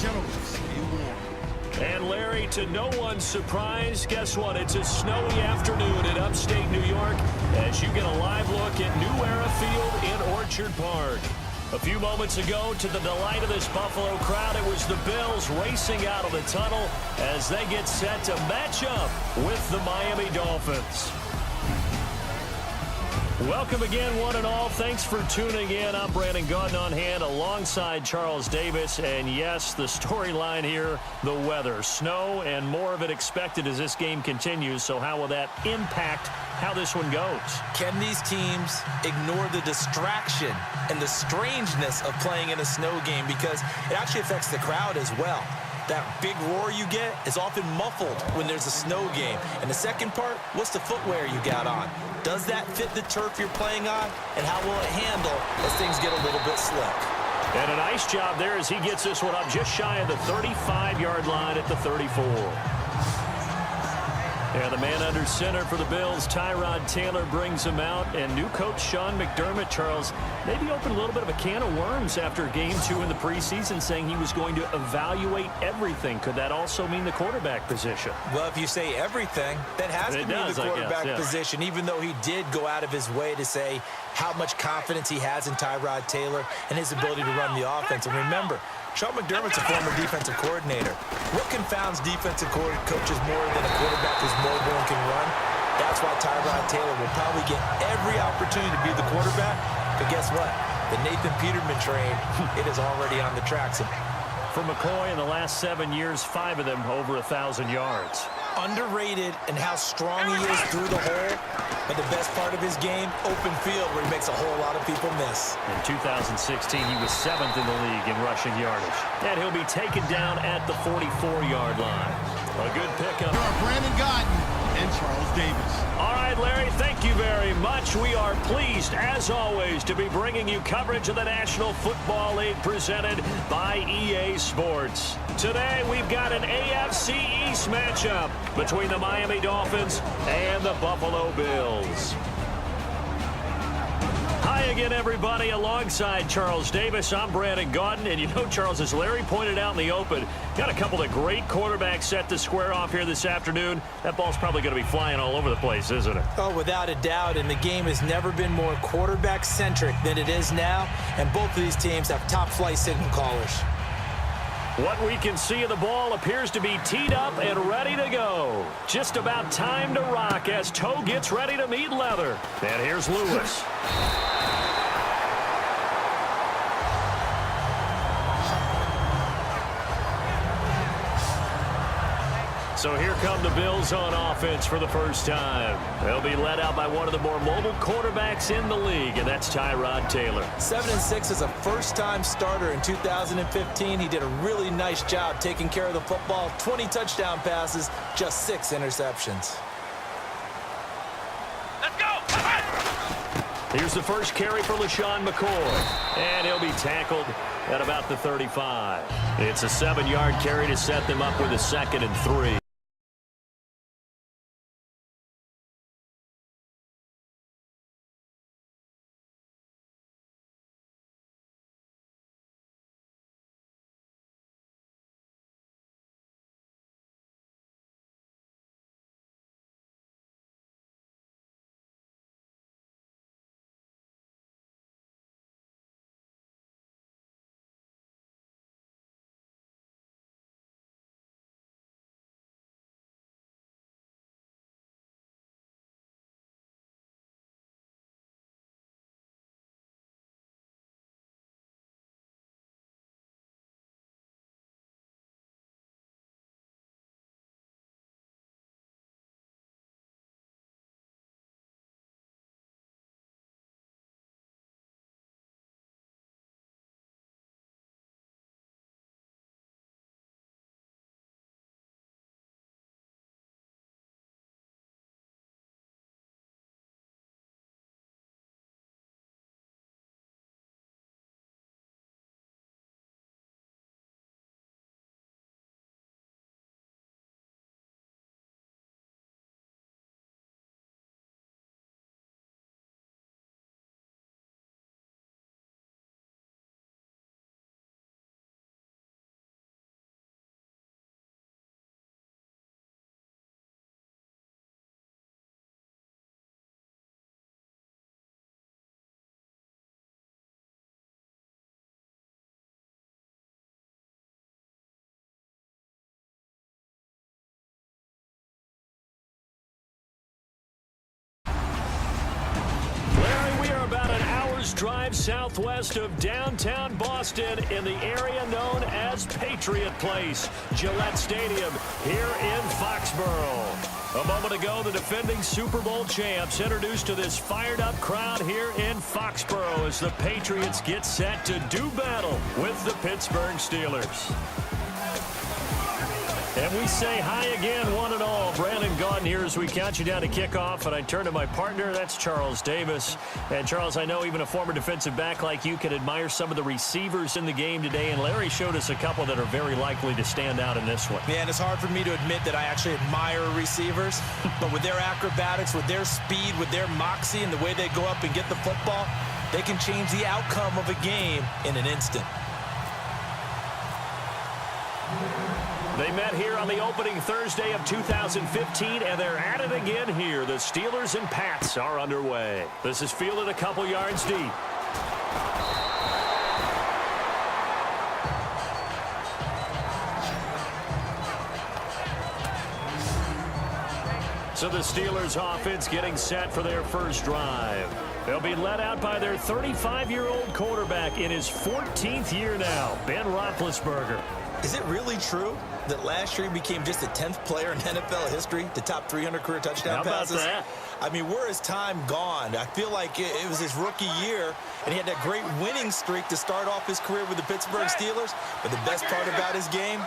gentlemen, stay warm. And Larry, to no one's surprise, guess what? It's a snowy afternoon in upstate New York as you get a live look at New Era Field in Orchard Park. A few moments ago, to the delight of this Buffalo crowd, it was the Bills racing out of the tunnel as they get set to match up with the Miami Dolphins. Welcome again, one and all. Thanks for tuning in. I'm Brandon Gaudin on hand alongside Charles Davis. And yes, the storyline here, the weather. Snow and more of it expected as this game continues. So how will that impact how this one goes? Can these teams ignore the distraction and the strangeness of playing in a snow game? Because it actually affects the crowd as well. That big roar you get is often muffled when there's a snow game. And the second part, what's the footwear you got on? Does that fit the turf you're playing on? And how will it handle as things get a little bit slick? And a nice job there as he gets this one up just shy of the 35-yard line at the 34. Yeah, the man under center for the Bills, Tyrod Taylor, brings him out. And new coach Sean McDermott, Charles, maybe opened a little bit of a can of worms after game 2 in the preseason, saying he was going to evaluate everything. Could that also mean the quarterback position? Well, if you say everything, that has to mean the quarterback position, even though he did go out of his way to say how much confidence he has in Tyrod Taylor and his ability to run the offense. And remember, Sean McDermott's a former defensive coordinator. What confounds defensive coaches more than a quarterback who's mobile and can run? That's why Tyrod Taylor will probably get every opportunity to be the quarterback. But guess what? The Nathan Peterman train, it is already on the tracks. For McCoy, in the last 7 years, 5 of them over 1,000 yards. Underrated in how strong he is through the hole. But the best part of his game, open field, where he makes a whole lot of people miss. In 2016, he was 7th in the league in rushing yardage. And he'll be taken down at the 44-yard line. A good pickup. Here are Brandon Gaudin and Charles Davis. All right, Larry, thank you very much. We are pleased, as always, to be bringing you coverage of the National Football League presented by EA Sports. Today, we've got an AFC East matchup between the Miami Dolphins and the Buffalo Bills. Hi again, everybody. Alongside Charles Davis, I'm Brandon Gaudin. And you know, Charles, as Larry pointed out in the open, got a couple of great quarterbacks set to square off here this afternoon. That ball's probably going to be flying all over the place, isn't it? Oh, without a doubt. And the game has never been more quarterback-centric than it is now. And both of these teams have top-flight signal callers. What we can see of the ball appears to be teed up and ready to go. Just about time to rock as toe gets ready to meet leather. And here's Lewis. So here come the Bills on offense for the first time. They'll be led out by one of the more mobile quarterbacks in the league, and that's Tyrod Taylor. 7-6 as a first-time starter in 2015. He did a really nice job taking care of the football. 20 touchdown passes, just 6 interceptions. Let's go! Here's the first carry for LaShawn McCoy, and he'll be tackled at about the 35. It's a 7-yard carry to set them up with a 2nd and 3. drive southwest of downtown Boston in the area known as Patriot Place, Gillette Stadium here in Foxborough. A moment ago, the defending Super Bowl champs introduced to this fired-up crowd here in Foxborough as the Patriots get set to do battle with the Pittsburgh Steelers. And we say hi again, one and all. Brandon Gaudin here as we count you down to kickoff. And I turn to my partner, that's Charles Davis. And, Charles, I know even a former defensive back like you can admire some of the receivers in the game today. And Larry showed us a couple that are very likely to stand out in this one. Yeah, and it's hard for me to admit that I actually admire receivers. But with their acrobatics, with their speed, with their moxie, and the way they go up and get the football, they can change the outcome of a game in an instant. They met here on the opening Thursday of 2015, and they're at it again here. The Steelers and Pats are underway. This is fielded a couple yards deep. So the Steelers offense getting set for their first drive. They'll be led out by their 35-year-old quarterback in his 14th year now, Ben Roethlisberger. Is it really true that last year he became just the 10th player in NFL history to top 300 career touchdown passes? How about that? I mean, where is time gone? I feel like it was his rookie year, and he had that great winning streak to start off his career with the Pittsburgh Steelers. But the best part about his game,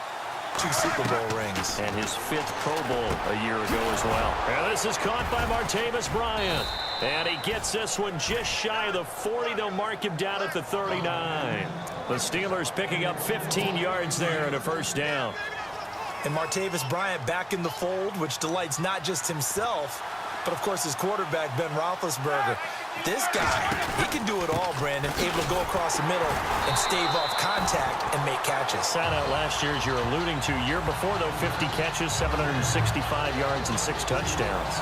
2 Super Bowl rings. And his 5th Pro Bowl a year ago as well. And this is caught by Martavis Bryant. And he gets this one just shy of the 40. They'll mark him down at the 39. The Steelers picking up 15 yards there and a first down. And Martavis Bryant back in the fold, which delights not just himself, but, of course, his quarterback, Ben Roethlisberger. This guy, he can do it all, Brandon, able to go across the middle and stave off contact and make catches. Sat out last year, as you're alluding to. Year before, though, 50 catches, 765 yards, and 6 touchdowns.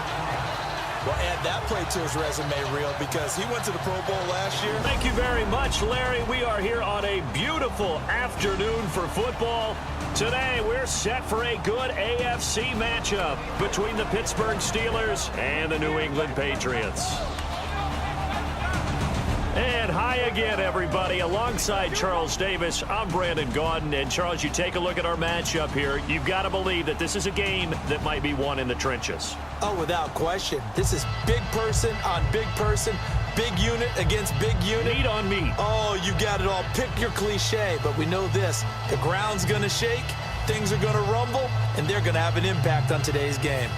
Well, add that play to his resume reel because he went to the Pro Bowl last year. Thank you very much, Larry. We are here on a beautiful afternoon for football. Today, we're set for a good AFC matchup between the Pittsburgh Steelers and the New England Patriots. And hi again, everybody. Alongside Charles Davis, I'm Brandon Gaudin. And, Charles, you take a look at our matchup here. You've got to believe that this is a game that might be won in the trenches. Oh, without question. This is big person on big person, big unit against big unit. Meat on meat. Oh, you got it all. Pick your cliche, but we know this. The ground's going to shake, things are going to rumble, and they're going to have an impact on today's game.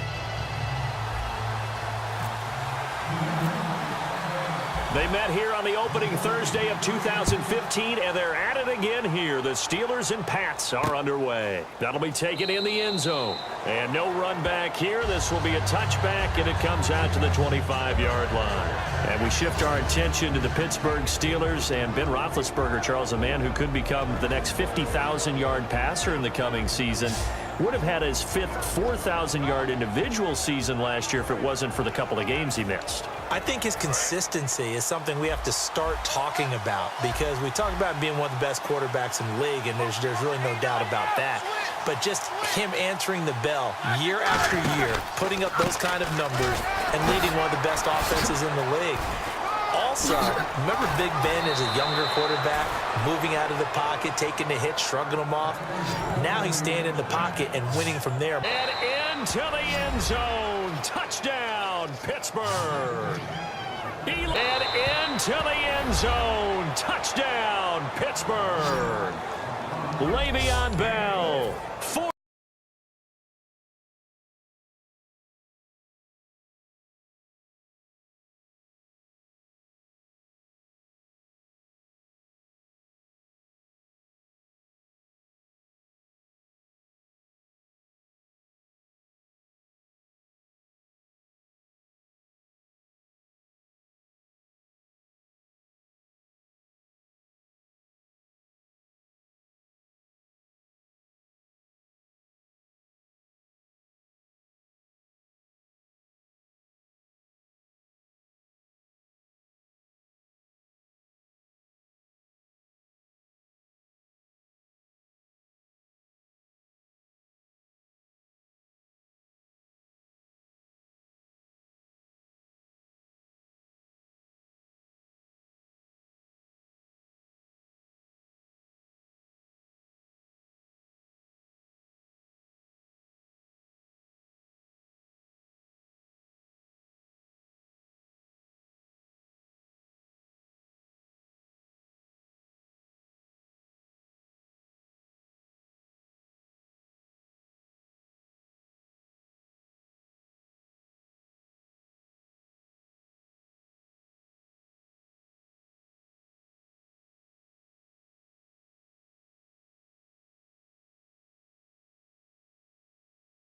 They met here on the opening Thursday of 2015, and they're at it again here. The Steelers and Pats are underway. That'll be taken in the end zone. And no run back here. This will be a touchback, and it comes out to the 25-yard line. And we shift our attention to the Pittsburgh Steelers and Ben Roethlisberger, Charles, a man who could become the next 50,000-yard passer in the coming season. Would have had his 5th 4,000-yard individual season last year if it wasn't for the couple of games he missed. I think his consistency is something we have to start talking about because we talk about being one of the best quarterbacks in the league, and there's really no doubt about that. But just him answering the bell year after year, putting up those kind of numbers, and leading one of the best offenses in the league. Also, remember Big Ben as a younger quarterback, moving out of the pocket, taking the hit, shrugging them off? Now he's staying in the pocket and winning from there. And into the end zone. Touchdown, Pittsburgh. And into the end zone. Touchdown, Pittsburgh. Le'Veon Bell.